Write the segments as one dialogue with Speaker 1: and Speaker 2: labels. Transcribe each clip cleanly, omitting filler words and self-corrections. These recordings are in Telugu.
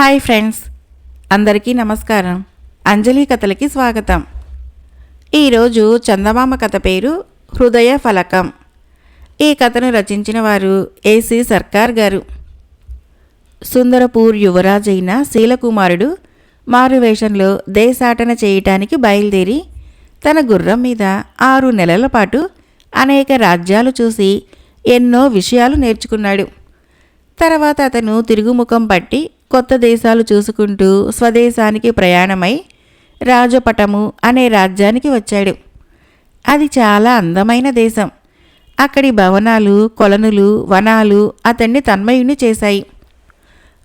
Speaker 1: హాయ్ ఫ్రెండ్స్, అందరికీ నమస్కారం. అంజలి కథలకి స్వాగతం. ఈరోజు చందమామ కథ పేరు హృదయ ఫలకం. ఈ కథను రచించిన వారు ఏసీ సర్కార్ గారు. సుందరపూర్ యువరాజైన శీలకుమారుడు మారువేషంలో దేశాటన చేయటానికి బయలుదేరి తన గుర్రం మీద 6 నెలల పాటు అనేక రాజ్యాలు చూసి ఎన్నో విషయాలు నేర్చుకున్నాడు. తర్వాత అతను తిరుగుముఖం పట్టి కొత్త దేశాలు చూసుకుంటూ స్వదేశానికి ప్రయాణమై రాజపటము అనే రాజ్యానికి వచ్చాడు. అది చాలా అందమైన దేశం. అక్కడి భవనాలు, కొలనులు, వనాలు అతన్ని తన్మయుణ్ణి చేశాయి.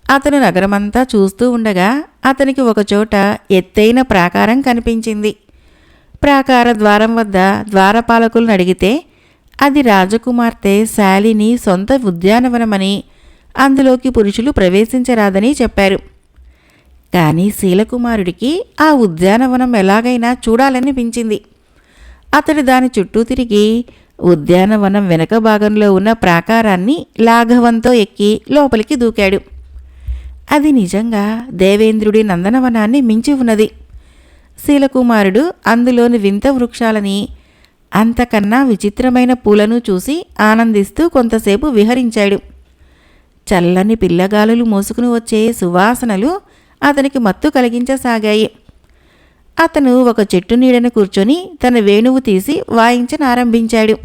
Speaker 1: అతను నగరమంతా చూస్తూ ఉండగా అతనికి ఒకచోట ఎత్తైన ప్రాకారం కనిపించింది. ప్రాకార ద్వారం వద్ద ద్వారపాలకులను అడిగితే అది రాజకుమార్తె శాలిని సొంత ఉద్యానవనమని, అందులోకి పురుషులు ప్రవేశించరాదని చెప్పారు. కానీ శీలకుమారుడికి ఆ ఉద్యానవనం ఎలాగైనా చూడాలనిపించింది. అతడు దాని చుట్టూ తిరిగి ఉద్యానవనం వెనక భాగంలో ఉన్న ప్రాకారాన్ని లాఘవంతో ఎక్కి లోపలికి దూకాడు. అది నిజంగా దేవేంద్రుడి నందనవనాన్ని మించి ఉన్నది. శీలకుమారుడు అందులోని వింత వృక్షాలని, అంతకన్నా విచిత్రమైన పూలను చూసి ఆనందిస్తూ కొంతసేపు విహరించాడు. చల్లని పిల్లగాలులు మోసుకుని వచ్చే సువాసనలు అతనికి మత్తు కలిగించసాగాయి. అతను ఒక చెట్టు నీడను కూర్చొని తన వేణువు తీసి వాయించనారంభించాడు.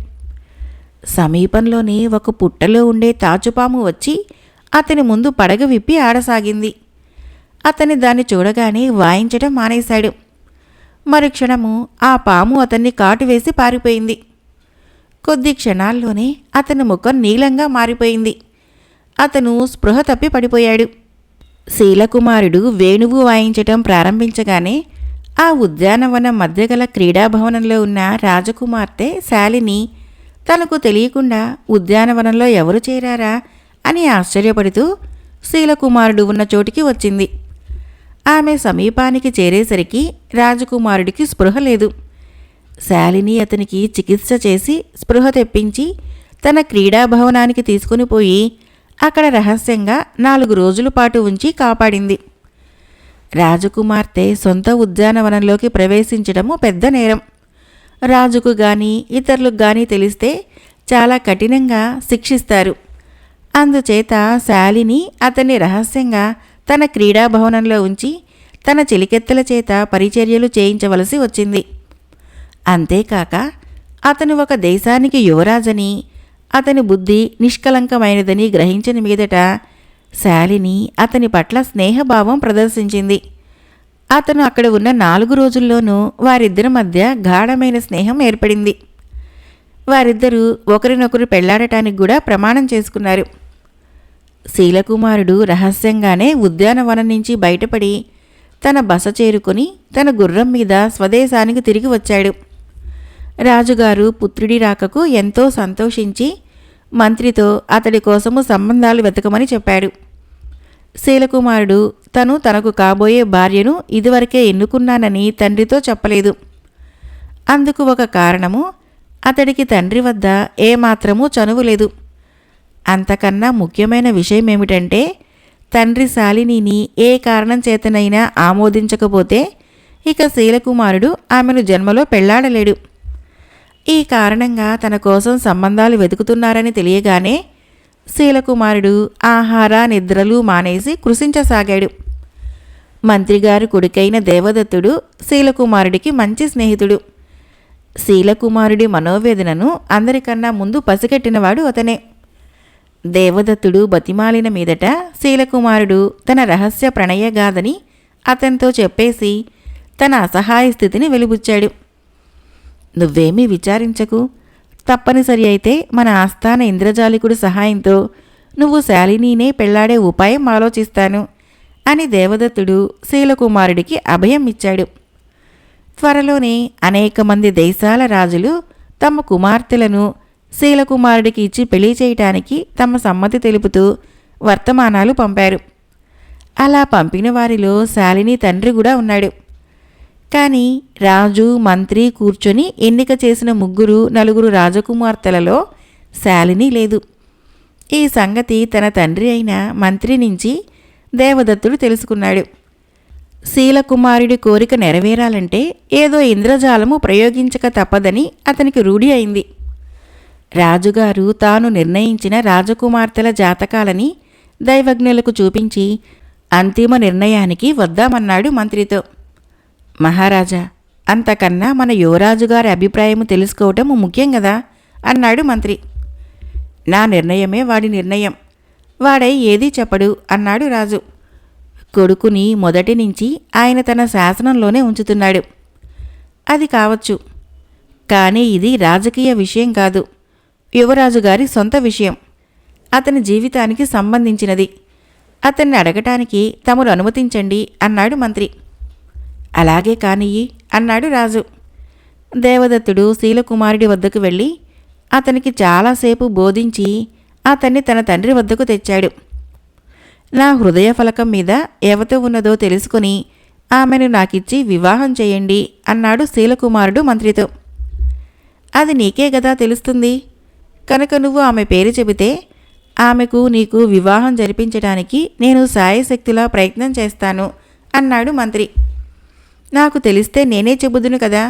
Speaker 1: సమీపంలోని ఒక పుట్టలో ఉండే తాచుపాము వచ్చి అతని ముందు పడగ విప్పి ఆడసాగింది. అతని దాన్ని చూడగానే వాయించడం మానేశాడు. మరుక్షణము ఆ పాము అతన్ని కాటువేసి పారిపోయింది. కొద్ది క్షణాల్లోనే అతని ముఖం నీలంగా మారిపోయింది. అతను స్పృహ తప్పి పడిపోయాడు. శీలకుమారుడు వేణువు వాయించటం ప్రారంభించగానే ఆ ఉద్యానవనం మధ్యగల క్రీడాభవనంలో ఉన్న రాజకుమార్తె శాలిని తనకు తెలియకుండా ఉద్యానవనంలో ఎవరు చేరారా అని ఆశ్చర్యపడుతూ శీలకుమారుడు ఉన్న చోటికి వచ్చింది. ఆమె సమీపానికి చేరేసరికి రాజకుమారుడికి స్పృహ లేదు. శాలిని అతనికి చికిత్స చేసి స్పృహ తెప్పించి తన క్రీడాభవనానికి తీసుకుని పోయి అక్కడ రహస్యంగా 4 రోజుల పాటు ఉంచి కాపాడింది. రాజకుమార్తె సొంత ఉద్యానవనంలోకి ప్రవేశించడము పెద్ద నేరం. రాజుకు గాని ఇతరులకు గాని తెలిస్తే చాలా కఠినంగా శిక్షిస్తారు. అందుచేత శాలిని అతన్ని రహస్యంగా తన క్రీడాభవనంలో ఉంచి తన చెలికెత్తల చేత పరిచర్యలు చేయించవలసి వచ్చింది. అంతేకాక అతను ఒక దేశానికి యువరాజని, అతని బుద్ధి నిష్కలంకమైనదని గ్రహించిన మీదట శాలిని అతని పట్ల స్నేహభావం ప్రదర్శించింది. అతను అక్కడ ఉన్న 4 రోజుల్లోనూ వారిద్దరి మధ్య గాఢమైన స్నేహం ఏర్పడింది. వారిద్దరూ ఒకరినొకరు పెళ్లాడటానికి కూడా ప్రమాణం చేసుకున్నారు. శీలకుమారుడు రహస్యంగానే ఉద్యానవనం నుంచి బయటపడి తన బస చేరుకొని తన గుర్రం మీద స్వదేశానికి తిరిగి వచ్చాడు. రాజుగారు పుత్రుడి రాకకు ఎంతో సంతోషించి మంత్రితో అతడి కోసము సంబంధాలు వెతకమని చెప్పాడు. శీలకుమారుడు తనకు కాబోయే భార్యను ఇదివరకే ఎన్నుకున్నానని తండ్రితో చెప్పలేదు. అందుకు ఒక కారణము, అతడికి తండ్రి వద్ద ఏమాత్రమూ చనువు లేదు. అంతకన్నా ముఖ్యమైన విషయమేమిటంటే తండ్రి శాలినిని ఏ కారణం చేతనైనా ఆమోదించకపోతే ఇక శీలకుమారుడు ఆమెను జన్మలో పెళ్లాడలేడు. ఈ కారణంగా తన కోసం సంబంధాలు వెతుకుతున్నారని తెలియగానే శీలకుమారుడు ఆహార నిద్రలు మానేసి కృషించసాగాడు. మంత్రిగారు కొడుకైన దేవదత్తుడు శీలకుమారుడికి మంచి స్నేహితుడు. శీలకుమారుడి మనోవేదనను అందరికన్నా ముందు పసిగట్టినవాడు అతనే. దేవదత్తుడు బతిమాలిన మీదట శీలకుమారుడు తన రహస్య ప్రణయగాథని అతనితో చెప్పేసి తన అసహాయ స్థితిని వెలిబుచ్చాడు. నువ్వేమీ విచారించకు, తప్పనిసరి అయితే మన ఆస్థాన ఇంద్రజాలికుడి సహాయంతో నువ్వు శాలినీనే పెళ్లాడే ఉపాయం ఆలోచిస్తాను అని దేవదత్తుడు శీలకుమారుడికి అభయం ఇచ్చాడు. త్వరలోనే అనేక మంది దేశాల రాజులు తమ కుమార్తెలను శీలకుమారుడికి ఇచ్చి పెళ్లి చేయటానికి తమ సమ్మతి తెలుపుతూ వర్తమానాలు పంపారు. అలా పంపిన వారిలో శాలిని తండ్రి కూడా ఉన్నాడు. కానీ రాజు, మంత్రి కూర్చొని ఎన్నిక చేసిన 3-4 రాజకుమార్తెలలో శాలిని లేదు. ఈ సంగతి తన తండ్రి అయిన మంత్రి నుంచి దేవదత్తుడు తెలుసుకున్నాడు. శీలకుమారుడి కోరిక నెరవేరాలంటే ఏదో ఇంద్రజాలము ప్రయోగించక తప్పదని అతనికి రూఢి అయింది. రాజుగారు తాను నిర్ణయించిన రాజకుమార్తెల జాతకాలని దైవజ్ఞులకు చూపించి అంతిమ నిర్ణయానికి వద్దామన్నాడు మంత్రితో. మహారాజా, అంతకన్నా మన యువరాజుగారి అభిప్రాయం తెలుసుకోవటం ముఖ్యం కదా అన్నాడు మంత్రి. నా నిర్ణయమే వాడి నిర్ణయం, వాడై ఏదీ చెప్పడు అన్నాడు రాజు. కొడుకుని మొదటి నుంచి ఆయన తన శాసనంలోనే ఉంచుతున్నాడు. అది కావచ్చు, కానీ ఇది రాజకీయ విషయం కాదు, యువరాజుగారి సొంత విషయం, అతని జీవితానికి సంబంధించినది. అతన్ని అడగటానికి తమరు అనుమతించండి అన్నాడు మంత్రి. అలాగే కానియ్యి అన్నాడు రాజు. దేవదత్తుడు శీలకుమారుడి వద్దకు వెళ్ళి అతనికి చాలాసేపు బోధించి అతన్ని తన తండ్రి వద్దకు తెచ్చాడు. నా హృదయ ఫలకం మీద ఎవతో ఉన్నదో తెలుసుకుని ఆమెను నాకిచ్చి వివాహం చేయండి అన్నాడు శీలకుమారుడు మంత్రితో. అది నీకే గదా తెలుస్తుంది, కనుక నువ్వు ఆమె పేరు చెబితే ఆమెకు నీకు వివాహం జరిపించడానికి నేను శాయశక్తిలా ప్రయత్నం చేస్తాను అన్నాడు మంత్రి. నాకు తెలిస్తే నేనే చెబుదును కదా.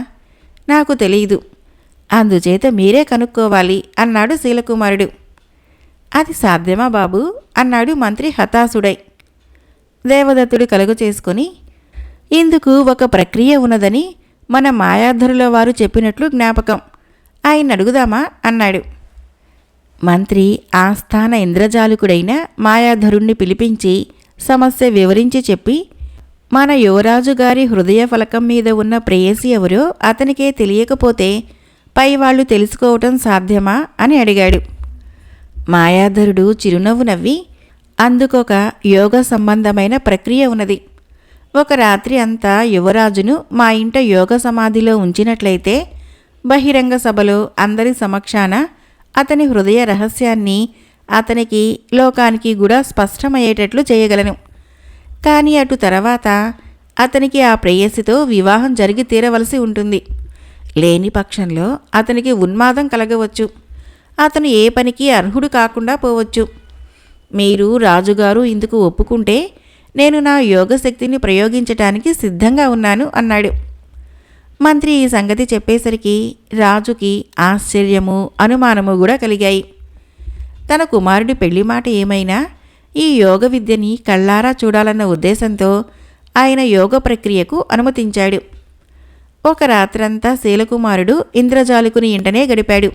Speaker 1: నాకు తెలియదు, అందుచేత మీరే కనుక్కోవాలి అన్నాడు శీలకుమారుడు. అది సాధ్యమా బాబూ అన్నాడు మంత్రి హతాశుడై. దేవదత్తుడు కలుగు చేసుకుని, ఇందుకు ఒక ప్రక్రియ ఉన్నదని మన మాయాధరుల వారు చెప్పినట్లు జ్ఞాపకం, ఆయన అడుగుదామా అన్నాడు. మంత్రి ఆస్థాన ఇంద్రజాలికుడైన మాయాధరుణ్ణి పిలిపించి సమస్య వివరించి చెప్పి, మన యువరాజుగారి హృదయ ఫలకం మీద ఉన్న ప్రేయసి ఎవరో అతనికే తెలియకపోతే పైవాళ్లు తెలుసుకోవటం సాధ్యమా అని అడిగాడు. మాయాధరుడు చిరునవ్వు నవ్వి, అందుకొక యోగ సంబంధమైన ప్రక్రియ ఉన్నది. ఒక రాత్రి అంతా యువరాజును మా ఇంట యోగ సమాధిలో ఉంచినట్లయితే బహిరంగ సభలో అందరి సమక్షాన అతని హృదయ రహస్యాన్ని అతనికి లోకానికి కూడా స్పష్టమయ్యేటట్లు చేయగలను. కానీ అటు తర్వాత అతనికి ఆ ప్రేయసితో వివాహం జరిగి తీరవలసి ఉంటుంది. లేని పక్షంలో అతనికి ఉన్మాదం కలగవచ్చు, అతను ఏ పనికి అర్హుడు కాకుండా పోవచ్చు. మీరు రాజుగారు ఇందుకు ఒప్పుకుంటే నేను నా యోగశక్తిని ప్రయోగించటానికి సిద్ధంగా ఉన్నాను అన్నాడు. మంత్రి ఈ సంగతి చెప్పేసరికి రాజుకి ఆశ్చర్యము అనుమానము కూడా కలిగాయి. తన కుమారుడి పెళ్లి మాట ఏమైనా ఈ యోగ విద్యని కళ్ళారా చూడాలన్న ఉద్దేశంతో ఆయన యోగ ప్రక్రియకు అనుమతించాడు. ఒక రాత్రంతా శీలకుమారుడు ఇంద్రజాలికుని ఇంటనే గడిపాడు.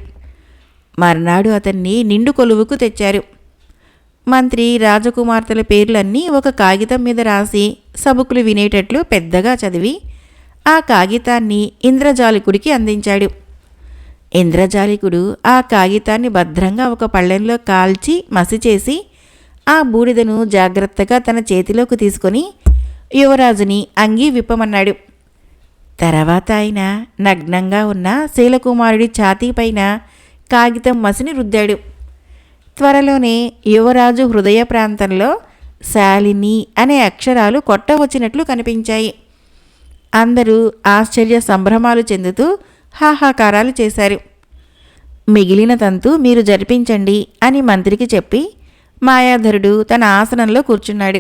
Speaker 1: మర్నాడు అతన్ని నిండు కొలువుకు తెచ్చారు. మంత్రి రాజకుమార్తెల పేర్లన్నీ ఒక కాగితం మీద రాసి సభకులు వినేటట్లు పెద్దగా చదివి ఆ కాగితాన్ని ఇంద్రజాలికుడికి అందించాడు. ఇంద్రజాలికుడు ఆ కాగితాన్ని భద్రంగా ఒక పళ్ళెంలో కాల్చి మసిచేసి ఆ బూడిదను జాగ్రత్తగా తన చేతిలోకి తీసుకొని యువరాజుని అంగీ విప్పమన్నాడు. తర్వాత ఆయన నగ్నంగా ఉన్న శీలకుమారుడి ఛాతీపైన కాగితం మసిని రుద్దాడు. త్వరలోనే యువరాజు హృదయ ప్రాంతంలో శాలిని అనే అక్షరాలు కొట్టవచ్చినట్లు కనిపించాయి. అందరూ ఆశ్చర్య సంభ్రమాలు చెందుతూ హాహాకారాలు చేశారు. మిగిలిన తంతు మీరు జరిపించండి అని మంత్రికి చెప్పి మాయాధరుడు తన ఆసనంలో కూర్చున్నాడు.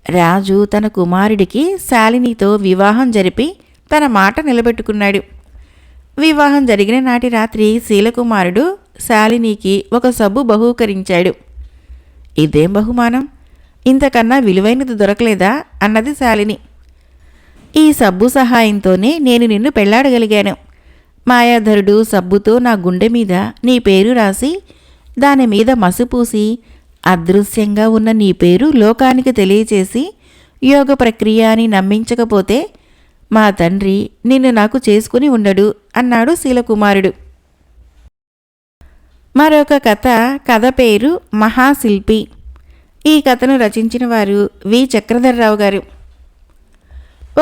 Speaker 1: రాజు తన కుమారుడికి శాలినితో వివాహం జరిపి తన మాట నిలబెట్టుకున్నాడు. వివాహం జరిగిన నాటి రాత్రి శీలకుమారుడు శాలినికి ఒక సబ్బు బహూకరించాడు. ఇదేం బహుమానం, ఇంతకన్నా విలువైనది దొరకలేదా అన్నది శాలిని. ఈ సబ్బు సహాయంతోనే నేను నిన్ను పెళ్లాడగలిగాను. మాయాధరుడు సబ్బుతో నా గుండె మీద నీ పేరు రాసి దాని మీద మసిపూసి అదృశ్యంగా ఉన్న నీ పేరు లోకానికి తెలియచేసి యోగ ప్రక్రియ అని నమ్మించకపోతే మా తండ్రి నిన్ను నాకు చేసుకుని ఉండడు అన్నాడు శీలకుమారుడు. మరొక కథ పేరు మహాశిల్పి. ఈ కథను రచించిన వారు వి చక్రధర్రావు గారు.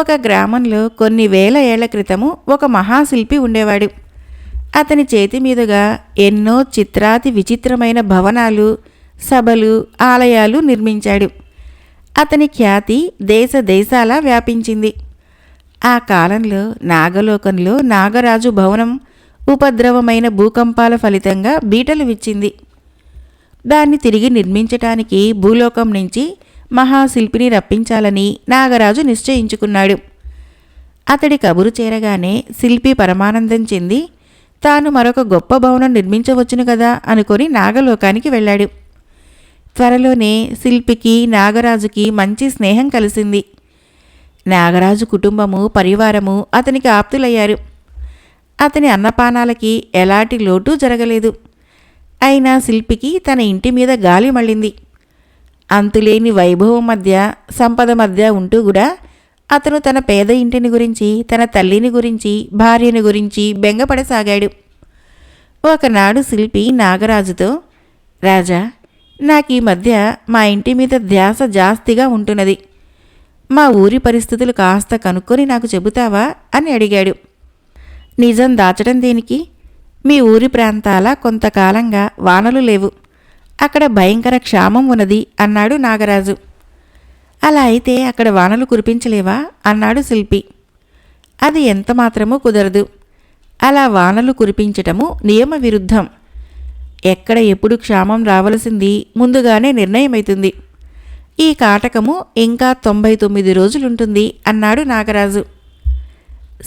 Speaker 1: ఒక గ్రామంలో కొన్ని వేల ఏళ్ల క్రితము ఒక మహాశిల్పి ఉండేవాడు. అతని చేతి మీదుగా ఎన్నో చిత్రాతి విచిత్రమైన భవనాలు, సభలు, ఆలయాలు నిర్మించాడు. అతని ఖ్యాతి దేశ దేశాలా వ్యాపించింది. ఆ కాలంలో నాగలోకంలో నాగరాజు భవనం ఉపద్రవమైన భూకంపాల ఫలితంగా బీటలు విచ్చింది. దాన్ని తిరిగి నిర్మించటానికి భూలోకం నుంచి మహాశిల్పిని రప్పించాలని నాగరాజు నిశ్చయించుకున్నాడు. అతడి కబురు చేరగానే శిల్పి పరమానందం చెంది తాను మరొక గొప్ప భవనం నిర్మించవచ్చును కదా అనుకొని నాగలోకానికి వెళ్ళాడు. త్వరలోనే శిల్పికి నాగరాజుకి మంచి స్నేహం కలిసింది. నాగరాజు కుటుంబము పరివారము అతనికి ఆప్తులయ్యారు. అతని అన్నపానాలకి ఎలాంటి లోటు జరగలేదు. అయినా శిల్పికి తన ఇంటి మీద గాలి మళ్ళింది. అంతులేని వైభవం మధ్య సంపద మధ్య ఉంటూ కూడా అతను తన పేద ఇంటిని గురించి, తన తల్లిని గురించి, భార్యని గురించి బెంగపడసాగాడు. ఒకనాడు శిల్పి నాగరాజుతో, రాజా, నాకీ మధ్య మా ఇంటి మీద ధ్యాస జాస్తిగా ఉంటున్నది. మా ఊరి పరిస్థితులు కాస్త కనుక్కొని నాకు చెబుతావా అని అడిగాడు. నిజం దాచడం దేనికి? మీ ఊరి ప్రాంతాల కొంతకాలంగా వానలు లేవు. అక్కడ భయంకర క్షామం ఉన్నది అన్నాడు నాగరాజు. అలా అయితే అక్కడ వానలు కురిపించలేవా అన్నాడు శిల్పి. అది ఎంతమాత్రమూ కుదరదు. అలా వానలు కురిపించటము నియమ విరుద్ధం. ఎక్కడ ఎప్పుడు క్షామం రావలసింది ముందుగానే నిర్ణయమైతుంది. ఈ కాటకము ఇంకా 99 రోజులుంటుంది అన్నాడు నాగరాజు.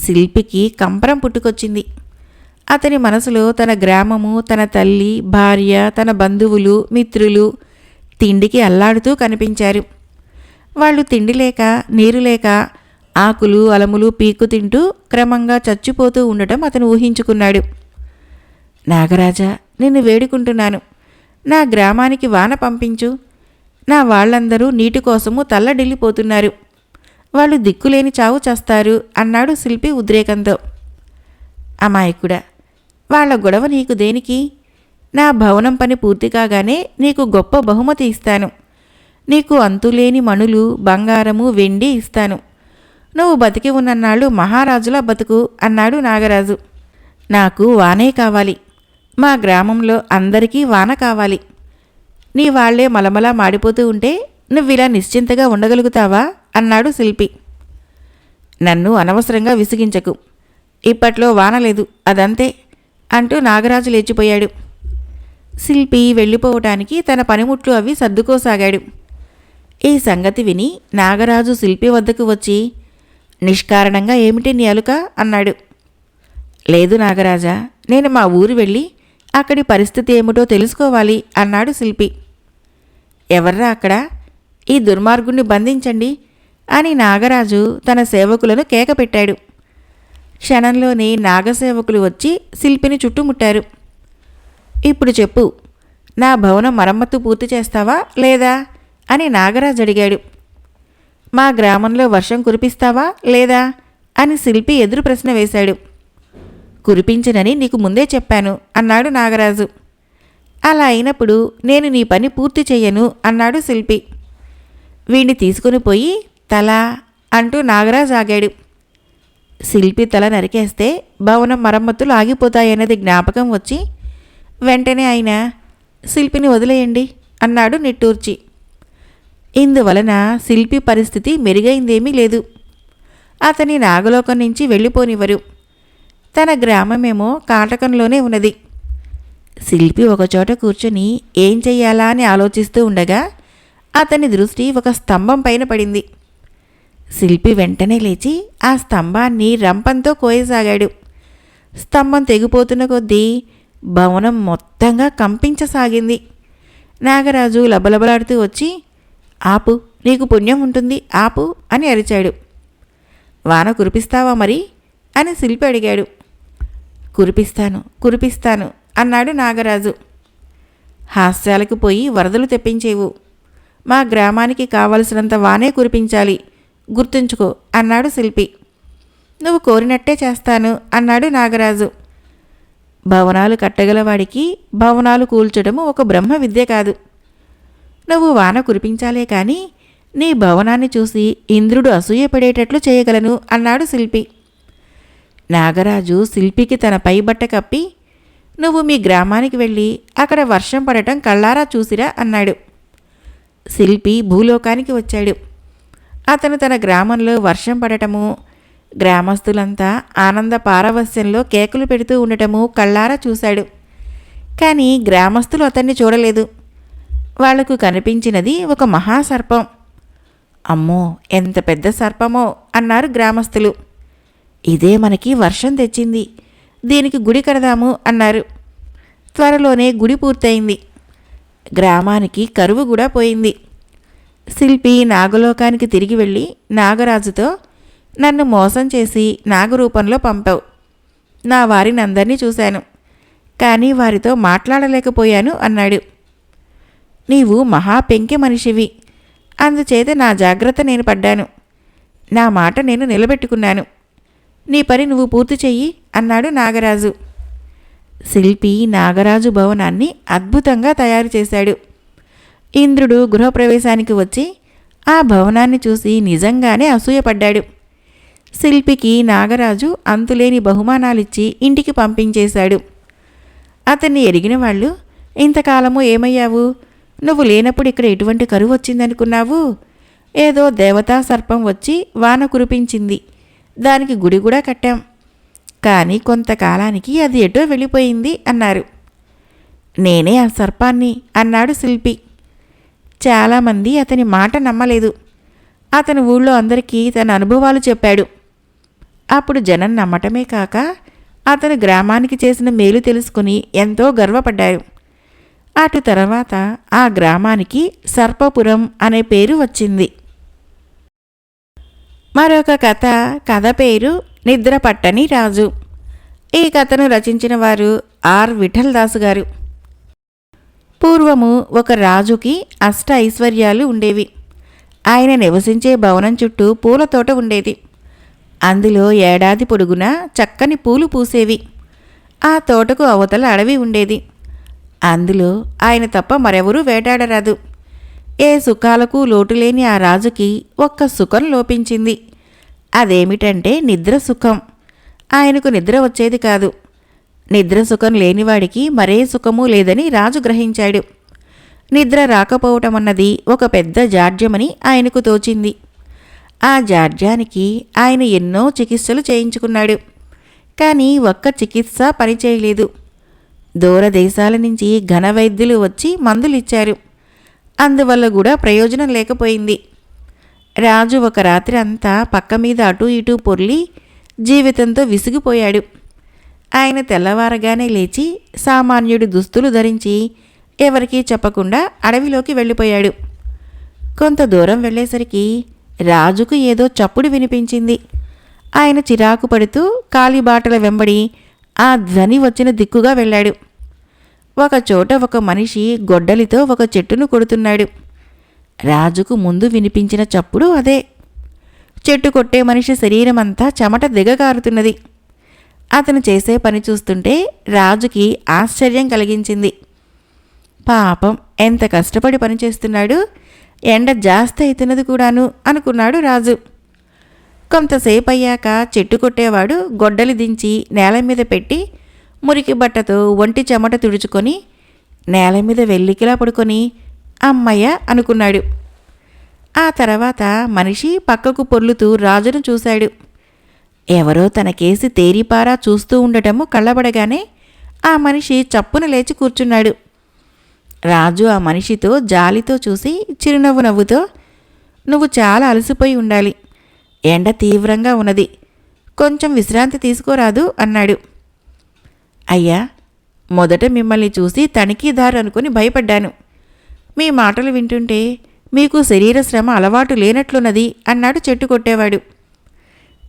Speaker 1: శిల్పికి కంపరం పుట్టుకొచ్చింది. అతని మనసులో తన గ్రామము, తన తల్లి, భార్య, తన బంధువులు, మిత్రులు తిండికి అల్లాడుతూ కనిపించారు. వాళ్ళు తిండి లేక, నీరు లేక, ఆకులు అలములు పీక్కు తింటూ క్రమంగా చచ్చిపోతూ ఉండటం అతను ఊహించుకున్నాడు. నాగరాజా, నిన్ను వేడుకుంటున్నాను, నా గ్రామానికి వాన పంపించు. నా వాళ్ళందరూ నీటి కోసము తల్లడిల్లిపోతున్నారు. వాళ్ళు దిక్కులేని చావు చేస్తారు అన్నాడు శిల్పి ఉద్రేకంతో. అమాయకుడా, వాళ్ళ గొడవ నీకు దేనికి? నా భవనం పని పూర్తి కాగానే నీకు గొప్ప బహుమతి ఇస్తాను. నీకు అంతులేని మణులు, బంగారము, వెండి ఇస్తాను. నువ్వు బతికి ఉన్నన్నాళ్ళు మహారాజులా బతుకు అన్నాడు నాగరాజు. నాకు వానే కావాలి. మా గ్రామంలో అందరికీ వాన కావాలి. నీ వాళ్లే మలమలా మాడిపోతూ ఉంటే నువ్విలా నిశ్చింతగా ఉండగలుగుతావా అన్నాడు శిల్పి. నన్ను అనవసరంగా విసిగించకు. ఇప్పట్లో వాన లేదు, అదంతే అంటూ నాగరాజు లేచిపోయాడు. శిల్పి వెళ్ళిపోవటానికి తన పనిముట్లు అవి సర్దుకోసాగాడు. ఈ సంగతి విని నాగరాజు శిల్పి వద్దకు వచ్చి, నిష్కారణంగా ఏమిటి నీ అలుక అన్నాడు. లేదు నాగరాజా, నేను మా ఊరు వెళ్ళి అక్కడి పరిస్థితి ఏమిటో తెలుసుకోవాలి అన్నాడు శిల్పి. ఎవర్రా అక్కడ? ఈ దుర్మార్గుణ్ణి బంధించండి అని నాగరాజు తన సేవకులను కేకపెట్టాడు. క్షణంలోనే నాగసేవకులు వచ్చి శిల్పిని చుట్టుముట్టారు. ఇప్పుడు చెప్పు, నా భవనం మరమ్మత్తు పూర్తి చేస్తావా లేదా అని నాగరాజు అడిగాడు. మా గ్రామంలో వర్షం కురిపిస్తావా లేదా అని శిల్పి ఎదురు ప్రశ్న వేశాడు. కురిపించనని నీకు ముందే చెప్పాను అన్నాడు నాగరాజు. అలా అయినప్పుడు నేను నీ పని పూర్తి చెయ్యను అన్నాడు శిల్పి. వీణ్ణి తీసుకుని పోయి తల అంటూ నాగరాజు ఆగాడు. శిల్పి తల నరికేస్తే భవనం మరమ్మతులు ఆగిపోతాయన్నది జ్ఞాపకం వచ్చి వెంటనే ఆయన శిల్పిని వదిలేయండి అన్నాడు నిట్టూర్చి. ఇందువలన శిల్పి పరిస్థితి మెరుగైందేమీ లేదు. అతని నాగలోకం నుంచి వెళ్ళిపోనివ్వరు. తన గ్రామమేమో కాటకంలోనే ఉన్నది. శిల్పి ఒకచోట కూర్చొని ఏం చెయ్యాలా అని ఆలోచిస్తూ ఉండగా అతని దృష్టి ఒక స్తంభం పైన పడింది. శిల్పి వెంటనే లేచి ఆ స్తంభాన్ని రంపంతో కోయసాగాడు. స్తంభం తెగిపోతున్న కొద్దీ భవనం మొత్తంగా కంపించసాగింది. నాగరాజు లబలబలాడుతూ వచ్చి, ఆపు, నీకు పుణ్యం ఉంటుంది, ఆపు అని అరిచాడు. వాన కురిపిస్తావా మరి అని శిల్పి అడిగాడు. కురిపిస్తాను కురిపిస్తాను అన్నాడు నాగరాజు. హాస్యాలకు పోయి వరదలు తెప్పించేవు. మా గ్రామానికి కావలసినంత వానే కురిపించాలి, గుర్తుంచుకో అన్నాడు శిల్పి. నువ్వు కోరినట్టే చేస్తాను అన్నాడు నాగరాజు. భవనాలు కట్టగలవాడికి భవనాలు కూల్చడము ఒక బ్రహ్మ విద్య కాదు. నువ్వు వాన కురిపించాలే కానీ నీ భవనాన్ని చూసి ఇంద్రుడు అసూయపడేటట్లు చేయగలను అన్నాడు శిల్పి. నాగరాజు శిల్పికి తన పైబట్ట కప్పి, నువ్వు మీ గ్రామానికి వెళ్ళి అక్కడ వర్షం పడటం కళ్ళారా చూసిరా అన్నాడు. శిల్పి భూలోకానికి వచ్చాడు. అతను తన గ్రామంలో వర్షం పడటము, గ్రామస్తులంతా ఆనంద పారవస్యంలో కేకలు పెడుతూ ఉండటము కళ్ళారా చూశాడు. కానీ గ్రామస్తులు అతన్ని చూడలేదు. వాళ్లకు కనిపించినది ఒక మహాసర్పం. అమ్మో, ఎంత పెద్ద సర్పమో అన్నారు గ్రామస్తులు. ఇదే మనకి వర్షం తెచ్చింది, దీనికి గుడి కడదాము అన్నారు. త్వరలోనే గుడి పూర్తయింది. గ్రామానికి కరువు కూడా పోయింది. శిల్పి నాగలోకానికి తిరిగి వెళ్ళి నాగరాజుతో, నన్ను మోసం చేసి నాగరూపంలో పంపావు. నా వారిని అందరినీ చూశాను, కానీ వారితో మాట్లాడలేకపోయాను అన్నాడు. నీవు మహా పెంకె మనిషివి, అందుచేత నా జాగ్రత్త నేను పడ్డాను. నా మాట నేను నిలబెట్టుకున్నాను. నీ పని నువ్వు పూర్తి చెయ్యి అన్నాడు నాగరాజు. శిల్పి నాగరాజు భవనాన్ని అద్భుతంగా తయారు చేశాడు. ఇంద్రుడు గృహప్రవేశానికి వచ్చి ఆ భవనాన్ని చూసి నిజంగానే అసూయపడ్డాడు. శిల్పికి నాగరాజు అంతులేని బహుమానాలిచ్చి ఇంటికి పంపించేశాడు. అతన్ని ఎరిగిన వాళ్ళు, ఇంతకాలము ఏమయ్యావు? నువ్వు లేనప్పుడు ఇక్కడ ఎటువంటి కరువు వచ్చిందనుకున్నావు? ఏదో దేవతా సర్పం వచ్చి వాన కురిపించింది, దానికి గుడి కూడా కట్టాం. కానీ కొంతకాలానికి అది ఎటో వెళ్ళిపోయింది అన్నారు. నేనే ఆ సర్పాన్ని అన్నాడు శిల్పి. చాలామంది అతని మాట నమ్మలేదు. అతని ఊళ్ళో అందరికీ తన అనుభవాలు చెప్పాడు. అప్పుడు జనం నమ్మటమే కాక అతను గ్రామానికి చేసిన మేలు తెలుసుకుని ఎంతో గర్వపడ్డారు. అటు తర్వాత ఆ గ్రామానికి సర్పపురం అనే పేరు వచ్చింది. మరొక కథ పేరు నిద్రపట్టని రాజు. ఈ కథను రచించిన వారు ఆర్. విఠలదాసు గారు. పూర్వము ఒక రాజుకి అష్ట ఐశ్వర్యాలు ఉండేవి. ఆయన నివసించే భవనం చుట్టూ పూల తోట ఉండేది. అందులో ఏడాది పొడుగునా చక్కని పూలు పూసేవి. ఆ తోటకు అవతల అడవి ఉండేది. అందులో ఆయన తప్ప మరెవరూ వేటాడరాదు. ఏ సుఖాలకు లోటులేని ఆ రాజుకి ఒక్క సుఖం లోపించింది. అదేమిటంటే నిద్ర సుఖం. ఆయనకు నిద్ర వచ్చేది కాదు. నిద్ర సుఖం లేనివాడికి మరే సుఖమూ లేదని రాజు గ్రహించాడు. నిద్ర రాకపోవటమన్నది ఒక పెద్ద జాడ్యమని ఆయనకు తోచింది. ఆ జాడ్యానికి ఆయన ఎన్నో చికిత్సలు చేయించుకున్నాడు. కానీ ఒక్క చికిత్స పనిచేయలేదు. దూరదేశాల నుంచి ఘన వైద్యులు వచ్చి మందులిచ్చారు. అందువల్ల కూడా ప్రయోజనం లేకపోయింది. రాజు ఒక రాత్రి అంతా పక్క మీద అటూ ఇటూ పొర్లి జీవితంతో విసిగిపోయాడు. ఆయన తెల్లవారగానే లేచి సామాన్యుడి దుస్తులు ధరించి ఎవరికీ చెప్పకుండా అడవిలోకి వెళ్ళిపోయాడు. కొంత దూరం వెళ్ళేసరికి రాజుకు ఏదో చప్పుడు వినిపించింది. ఆయన చిరాకు పడుతూ కాలిబాటల వెంబడి ఆ ధ్వని వచ్చిన దిక్కుగా వెళ్ళాడు. ఒకచోట ఒక మనిషి గొడ్డలితో ఒక చెట్టును కొడుతున్నాడు. రాజుకు ముందు వినిపించిన చప్పుడు అదే. చెట్టు కొట్టే మనిషి శరీరమంతా చెమట దిగగారుతున్నది. అతను చేసే పని చూస్తుంటే రాజుకి ఆశ్చర్యం కలిగించింది. పాపం, ఎంత కష్టపడి పనిచేస్తున్నాడు, ఎండ జాస్తి అవుతున్నది కూడాను అనుకున్నాడు రాజు. కొంతసేపు అయ్యాక చెట్టు కొట్టేవాడు గొడ్డలి దించి నేల మీద పెట్టి మురికి బట్టతో ఒంటి చెమట తుడుచుకొని నేల మీద వెల్లికిలా పడుకొని అమ్మయ్య అనుకున్నాడు. ఆ తర్వాత మనిషి పక్కకు పొర్లుతూ రాజును చూశాడు. ఎవరో తనకేసి తేరిపారా చూస్తూ ఉండటము కళ్ళబడగానే ఆ మనిషి చప్పున లేచి కూర్చున్నాడు. రాజు ఆ మనిషితో జాలితో చూసి చిరునవ్వు నవ్వుతో, నువ్వు చాలా అలసిపోయి ఉండాలి, ఎండ తీవ్రంగా ఉన్నది, కొంచెం విశ్రాంతి తీసుకోరాదు అన్నాడు. అయ్యా, మొదట మిమ్మల్ని చూసి తనిఖీదారు అనుకుని భయపడ్డాను. మీ మాటలు వింటుంటే మీకు శరీర శ్రమ అలవాటు లేనట్లున్నది అన్నాడు చెట్టు కొట్టేవాడు.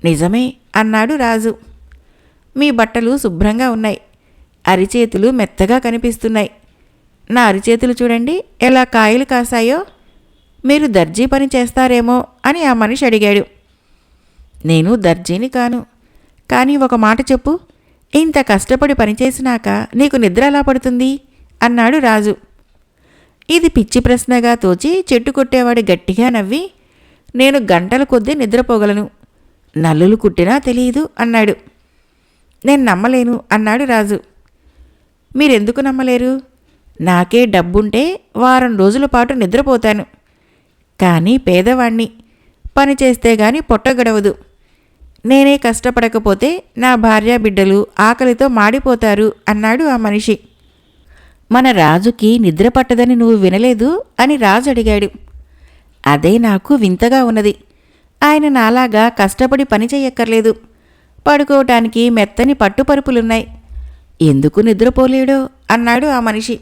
Speaker 1: నిజమే అన్నాడు రాజు. మీ బట్టలు శుభ్రంగా ఉన్నాయి, అరిచేతులు మెత్తగా కనిపిస్తున్నాయి. నా అరిచేతులు చూడండి ఎలా కాయలు కాసాయో. మీరు దర్జీ పని చేస్తారేమో అని ఆ మనిషి అడిగాడు. నేను దర్జీని కాను, కానీ ఒక మాట చెప్పు, ఇంత కష్టపడి పనిచేసినాక నీకు నిద్ర ఎలా పడుతుంది అన్నాడు రాజు. ఇది పిచ్చి ప్రశ్నగా తోచి చెట్టు కొట్టేవాడు గట్టిగా నవ్వి, నేను గంటల కొద్దీ నిద్రపోగలను, నల్లులు కుట్టినా తెలియదు అన్నాడు. నేను నమ్మలేను అన్నాడు రాజు. మీరెందుకు నమ్మలేరు? నాకే డబ్బుంటే వారం రోజుల పాటు నిద్రపోతాను, కానీ పేదవాణ్ణి, పని చేస్తే గాని పొట్ట గడవదు. నేనే కష్టపడకపోతే నా భార్య బిడ్డలు ఆకలితో మాడిపోతారు అన్నాడు ఆ మనిషి. మన రాజుకి నిద్ర పట్టదని నువ్వు వినలేదు అని రాజు అడిగాడు. అదే నాకు వింతగా ఉన్నది. ఆయన నాలాగా కష్టపడి పని చెయ్యక్కర్లేదు. పడుకోవటానికి మెత్తని పట్టుపరుపులున్నాయి. ఎందుకు నిద్రపోలేడో అన్నాడు ఆ మనిషి.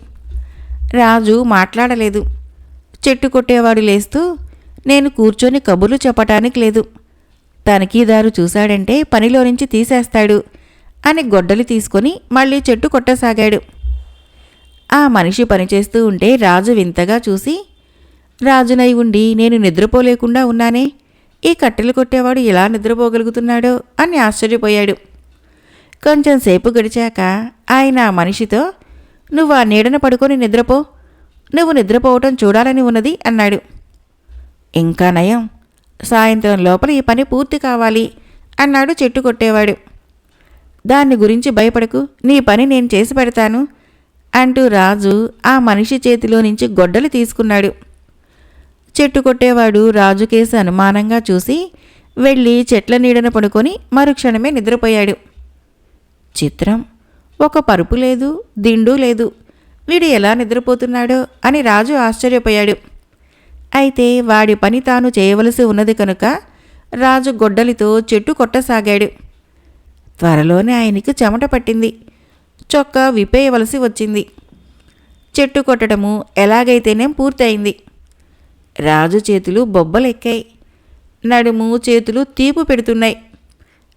Speaker 1: రాజు మాట్లాడలేదు. చెట్టు కొట్టేవాడు లేస్తూ, నేను కూర్చొని కబుర్లు చెప్పటానికి లేదు. తనిఖీదారు చూశాడంటే పనిలో నుంచి తీసేస్తాడు అని గొడ్డలి తీసుకొని మళ్ళీ చెట్టు కొట్టసాగాడు. ఆ మనిషి పనిచేస్తూ ఉంటే రాజు వింతగా చూసి, రాజునై ఉండి నేను నిద్రపోలేకుండా ఉన్నానే, ఈ కట్టెలు కొట్టేవాడు ఎలా నిద్రపోగలుగుతున్నాడో అని ఆశ్చర్యపోయాడు. కొంచెం సేపు గడిచాక ఆయన ఆ మనిషితో, నువ్వు ఆ నీడన పడుకొని నిద్రపో, నువ్వు నిద్రపోవటం చూడాలని ఉన్నది అన్నాడు. ఇంకా నయం, సాయంత్రం లోపల ఈ పని పూర్తి కావాలి అన్నాడు చెట్టు కొట్టేవాడు. దాన్ని గురించి భయపడకు, నీ పని నేను చేసి పెడతాను అంటూ రాజు ఆ మనిషి చేతిలో నుంచి గొడ్డలి తీసుకున్నాడు. చెట్టు కొట్టేవాడు రాజుకేసి అనుమానంగా చూసి వెళ్ళి చెట్ల నీడన పడుకొని మరుక్షణమే నిద్రపోయాడు. చిత్రం, ఒక పరుపు లేదు, దిండు లేదు, వీడు ఎలా నిద్రపోతున్నాడో అని రాజు ఆశ్చర్యపోయాడు. అయితే వాడి పని తాను చేయవలసి ఉన్నది కనుక రాజు గొడ్డలితో చెట్టు కొట్టసాగాడు. త్వరలోనే ఆయనకి చెమట పట్టింది. చొక్కా విప్పేయవలసి వచ్చింది. చెట్టు కొట్టడము ఎలాగైతేనేం పూర్తయింది. రాజు చేతులు బొబ్బలెక్కాయి. నడుము చేతులు తీపు పెడుతున్నాయి.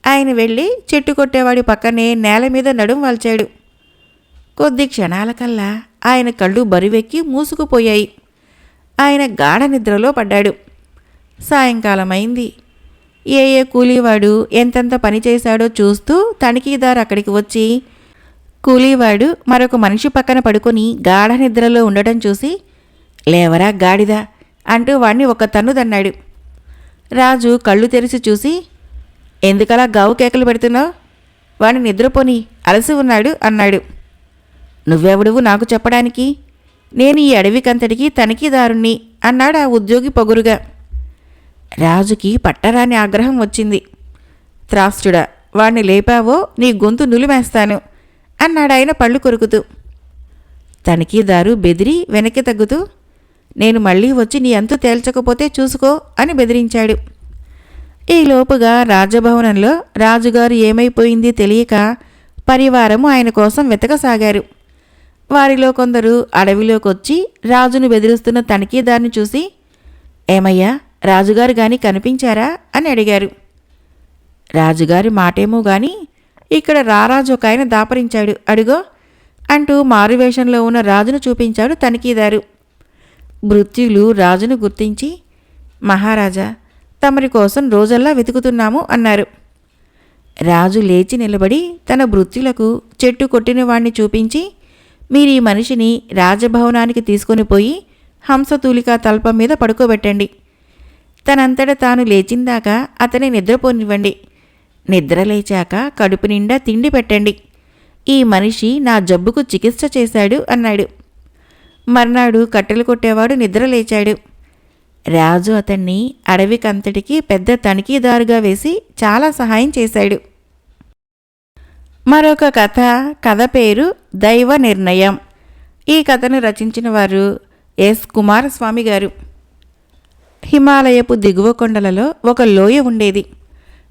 Speaker 1: ఆయన వెళ్ళి చెట్టు కొట్టేవాడి పక్కనే నేల మీద నడుం వాల్చాడు. కొద్ది క్షణాలకల్లా ఆయన కళ్ళు బరువెక్కి మూసుకుపోయాయి. ఆయన గాఢ నిద్రలో పడ్డాడు. సాయంకాలమైంది. ఏ కూలీవాడు ఎంతెంత పని చేశాడో చూస్తూ తనిఖీదారు అక్కడికి వచ్చి, కూలీవాడు మరొక మనిషి పక్కన పడుకొని గాఢ నిద్రలో ఉండటం చూసి, లేవరా గాడిదా అంటూ వాణ్ణి ఒక తన్నుదన్నాడు. రాజు కళ్ళు తెరిచి చూసి, ఎందుకలా గావు కేకలు పెడుతున్నావు? వాణ్ణి నిద్రపోని, అలసి ఉన్నాడు అన్నాడు. నువ్వెవడువు నాకు చెప్పడానికి? నేను ఈ అడవికంతటికి తనిఖీదారుణ్ణి అన్నాడు ఆ ఉద్యోగి పొగురుగా. రాజుకి పట్టరాని ఆగ్రహం వచ్చింది. త్రాష్టుడా, వాణ్ణి లేపావో నీ గొంతు నులిమేస్తాను అన్నాడాయన పళ్ళు కొరుకుతూ. తనిఖీదారు బెదిరి వెనక్కి తగ్గుతూ, నేను మళ్ళీ వచ్చి నీ అంతు తేల్చకపోతే చూసుకో అని బెదిరించాడు. ఈలోపుగా రాజభవనంలో రాజుగారు ఏమైపోయింది తెలియక పరివారము ఆయన కోసం వెతకసాగారు. వారిలో కొందరు అడవిలోకొచ్చి రాజును బెదిరిస్తున్న తనిఖీదారుని చూసి, ఏమయ్యా, రాజుగారు గాని కనిపించారా అని అడిగారు. రాజుగారి మాటేమో గాని ఇక్కడ రారాజు ఒక ఆయన దాపరించాడు, అడుగో అంటూ మారువేషంలో ఉన్న రాజును చూపించాడు తనిఖీదారు. భృత్యులు రాజును గుర్తించి, మహారాజా, తమరి కోసం రోజల్లా వెతుకుతున్నాము అన్నారు. రాజు లేచి నిలబడి తన భృత్యులకు చెట్టు కొట్టిన వాణ్ణి చూపించి, మీరు ఈ మనిషిని రాజభవనానికి తీసుకొని పోయి హంసతూలికా తల్పం మీద పడుకోబెట్టండి. తనంతట తాను లేచిందాకా అతని నిద్రపోనివ్వండి. నిద్ర లేచాక కడుపు నిండా తిండి పెట్టండి. ఈ మనిషి నా జబ్బుకు చికిత్స చేశాడు అన్నాడు. మర్నాడు కట్టెలు కొట్టేవాడు నిద్ర లేచాడు. రాజు అతన్ని అడవికంతటికి పెద్ద తనిఖీదారుగా వేసి చాలా సహాయం చేశాడు. మరొక కథ పేరు దైవ నిర్ణయం. ఈ కథను రచించిన వారు ఎస్ కుమారస్వామి గారు. హిమాలయపు దిగువ కొండలలో ఒక లోయ ఉండేది.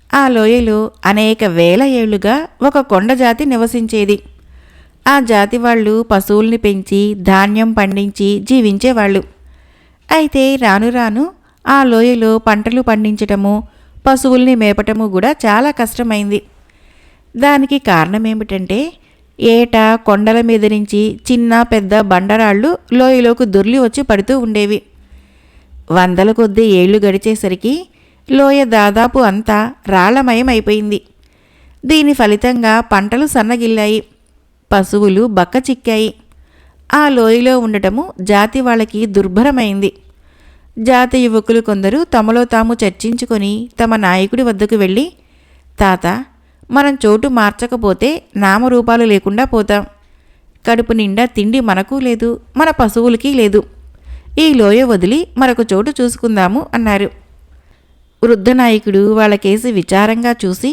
Speaker 1: ఆ లోయలో అనేక వేల ఏళ్లుగా ఒక కొండ జాతి నివసించేది. ఆ జాతి వాళ్ళు పశువుల్ని పెంచి ధాన్యం పండించి జీవించేవాళ్ళు. అయితే రాను రాను ఆ లోయలో పంటలు పండించటము, పశువుల్ని మేపటము కూడా చాలా కష్టమైంది. దానికి కారణమేమిటంటే, ఏటా కొండల మీద నుంచి చిన్న పెద్ద బండరాళ్ళు లోయలోకి దొర్లి వచ్చి పడుతూ ఉండేవి. వందల కొద్దీ ఏళ్లు గడిచేసరికి లోయ దాదాపు అంతా రాళ్లమయమైపోయింది. దీని ఫలితంగా పంటలు సన్నగిల్లాయి, పశువులు బక్క చిక్కాయి. ఆ లోయలో ఉండటము జాతి వాళ్ళకి దుర్భరమైంది. జాతి యువకులు కొందరు తమలో తాము చర్చించుకొని తమ నాయకుడి వద్దకు వెళ్ళి, తాత, మనం చోటు మార్చకపోతే నామరూపాలు లేకుండా పోతాం. కడుపు నిండా తిండి మనకు లేదు, మన పశువులకి లేదు. ఈ లోయ వదిలి మరొక చోటు చూసుకుందాము అన్నారు. వృద్ధ నాయకుడు వాళ్ళకేసి విచారంగా చూసి,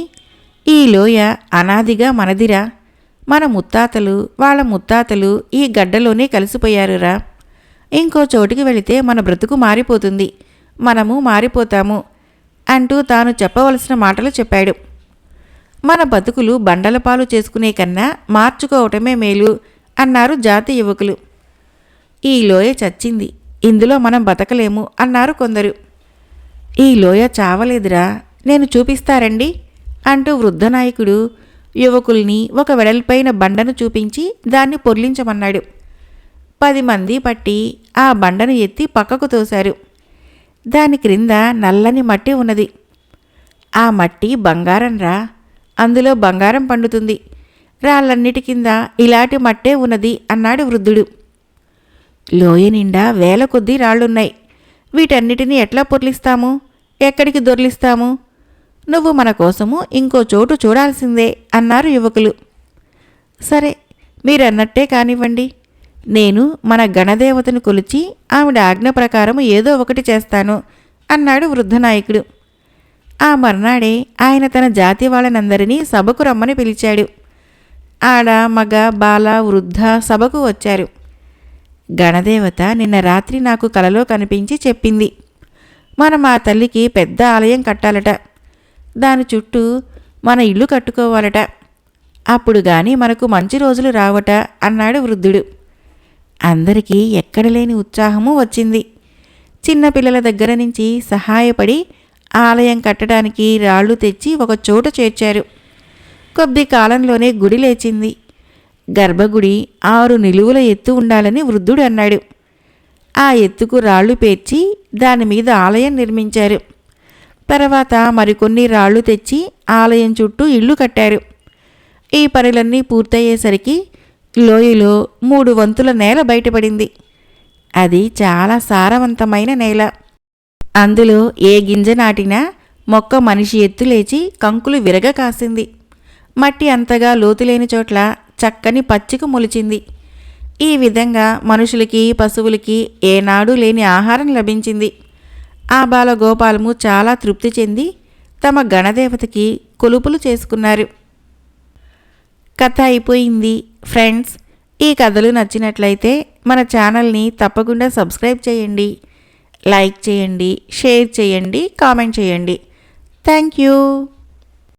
Speaker 1: ఈ లోయ అనాదిగా మనదిరా. మన ముత్తాతలు వాళ్ళ ముత్తాతలు ఈ గడ్డలోనే కలిసిపోయారురా. ఇంకో చోటుకి వెళితే మన బ్రతుకు మారిపోతుంది. మనము మారిపోతాము అంటూ తాను చెప్పవలసిన మాటలు చెప్పాడు. మన బతుకులు బండలపాలు చేసుకునే కన్నా మార్చుకోవటమే మేలు అన్నారు జాతి యువకులు. ఈ లోయ చచ్చింది, ఇందులో మనం బతకలేము అన్నారు కొందరు. ఈ లోయ చావలేదురా, నేను చూపిస్తారండి అంటూ వృద్ధనాయకుడు యువకుల్ని ఒక వెడల్పైన బండను చూపించి దాన్ని పొర్లించమన్నాడు. 10 మంది పట్టి ఆ బండను ఎత్తి పక్కకు తోశారు. దాని క్రింద నల్లని మట్టి ఉన్నది. ఆ మట్టి బంగారంరా, అందులో బంగారం పండుతుంది, రాళ్ళన్నిటి కింద ఇలాంటి మట్టే ఉన్నది అన్నాడు వృద్ధుడు. లోయ నిండా వేల కొద్దీ రాళ్లున్నాయి, వీటన్నిటినీ ఎట్లా పొర్లిస్తాము, ఎక్కడికి దొర్లిస్తాము? నువ్వు మన కోసము ఇంకో చోటు చూడాల్సిందే అన్నారు యువకులు. సరే, మీరన్నట్టే కానివ్వండి, నేను మన గణదేవతను కొలిచి ఆవిడ ఆజ్ఞ ప్రకారం ఏదో ఒకటి చేస్తాను అన్నాడు వృద్ధనాయకుడు. ఆ మర్నాడే ఆయన తన జాతి వాళ్ళనందరినీ సభకు రమ్మని పిలిచాడు. ఆడ, మగ, బాల, వృద్ధ సభకు వచ్చారు. గణదేవత నిన్న రాత్రి నాకు కలలో కనిపించి చెప్పింది, మనం ఆ తల్లికి పెద్ద ఆలయం కట్టాలట, దాని చుట్టూ మన ఇల్లు కట్టుకోవాలట, అప్పుడు గాని మనకు మంచి రోజులు రావట అన్నాడు వృద్ధుడు. అందరికీ ఎక్కడలేని ఉత్సాహము వచ్చింది. చిన్నపిల్లల దగ్గర నుంచి సహాయపడి ఆలయం కట్టడానికి రాళ్లు తెచ్చి ఒక చోట చేర్చారు. కొద్ది కాలంలోనే గుడి లేచింది. గర్భగుడి 6 నిలువుల ఎత్తు ఉండాలని వృద్ధుడు అన్నాడు. ఆ ఎత్తుకు రాళ్లు పేర్చి దానిమీద ఆలయం నిర్మించారు. తర్వాత మరికొన్ని రాళ్లు తెచ్చి ఆలయం చుట్టూ ఇల్లు కట్టారు. ఈ పనులన్నీ పూర్తయ్యేసరికి లోయలో 3 వంతుల నేల బయటపడింది. అది చాలా సారవంతమైన నేల. అందులో ఏ గింజ నాటినా మొక్క మనిషి ఎత్తు లేచి కంకులు విరగ కాసింది. మట్టి అంతగా లోతులేని చోట్ల చక్కని పచ్చిక మొలిచింది. ఈ విధంగా మనుషులకి, పశువులకి ఏనాడు లేని ఆహారం లభించింది. ఆ బాలగోపాలము చాలా తృప్తి చెంది తమ గణదేవతకి కొలుపులు చేసుకున్నారు. కథ అయిపోయింది. ఫ్రెండ్స్, ఈ కథలు నచ్చినట్లయితే మన ఛానల్ని తప్పకుండా సబ్స్క్రైబ్ చేయండి, లైక్ చేయండి, షేర్ చేయండి, కామెంట్ చేయండి. Thank you.